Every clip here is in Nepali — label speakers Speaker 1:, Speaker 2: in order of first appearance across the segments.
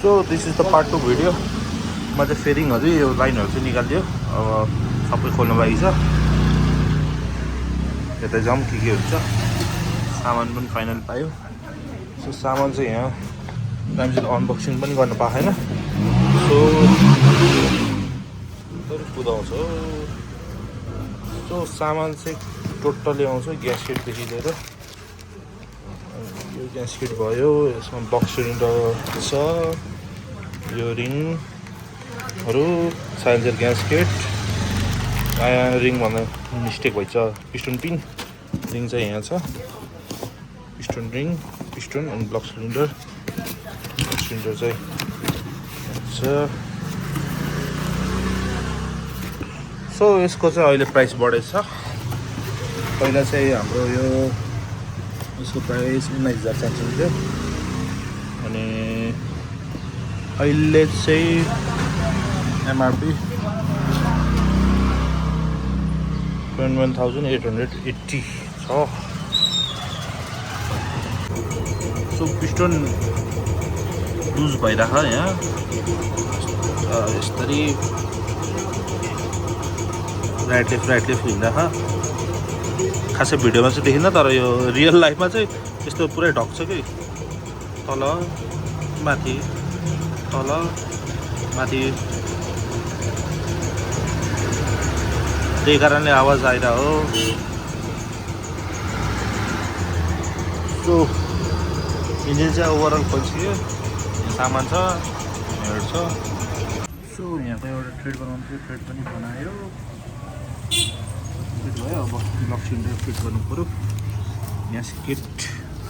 Speaker 1: So this is the part 2 video. म चाहिँ फेरिङहरू यो लाइनहरू चाहिँ निकालिदियो, अब सबै खोल्नु बाँकी छ। यता जाउँ के हुन्छ। सामान पनि फाइनल पायो। सो सामान चाहिँ यहाँ राम्रोसित अनबक्सिङ पनि गर्न पाएन। सो कुदाउँछ। सो सामान चाहिँ टोटली आउँछ, ग्यासकेटदेखि लिएर यो ग्यासकेट भयो, यसमा बक्स सिलिन्डर छ, यो रिङहरू, साइलेन्सर ग्यासकेट, रिङ भन्दा मिस्टेक भएछ, पिस्टन पिन रिङ चाहिँ यहाँ छ, पिस्टन रिङ, पिस्टन अनि ब्लक सिलिन्डर चाहिँ छ। सो यसको चाहिँ अहिले प्राइस बढेछ। पहिला चाहिँ हाम्रो यो यसको प्राइस 19,400 थियो, अनि अहिले चाहिँ एमआरपी 21,880 छ। सो पिस्टन लुज भइरहेको यहाँ यसरी राइट लेफ्ट हिँड्दा। खासै भिडियोमा चाहिँ देखिन्न, तर यो रियल लाइफमा चाहिँ यस्तो पुरै ढक्छ कि, तल माथि तल माथि। त्यही कारणले आवाज आइरह हो। सो इन्जिन चाहिँ ओभरअल खोल्सियो, सामान छ, हेड छ। सो यहाँको एउटा थ्रेड बनाउनु थियो, थ्रेड पनि बनायो, फिट भयो। अब ब्लक सिलिन्डर फिट गर्नु पऱ्यो। ग्यासकेट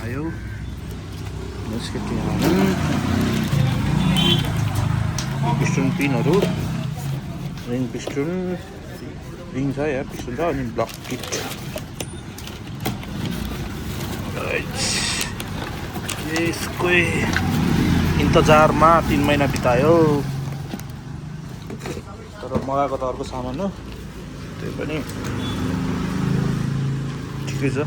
Speaker 1: आयो, ग्यासकेट यहाँ पिस्टन पिनहरू, रिङ पिस्टन रिङ छ, यहाँ पिस्टन छ, अनि ब्लक किट। यसको इन्तजारमा 3 महिना बितायो, तर मगाएको त अर्को सामान हो, त्यही पनि ठिकै छ।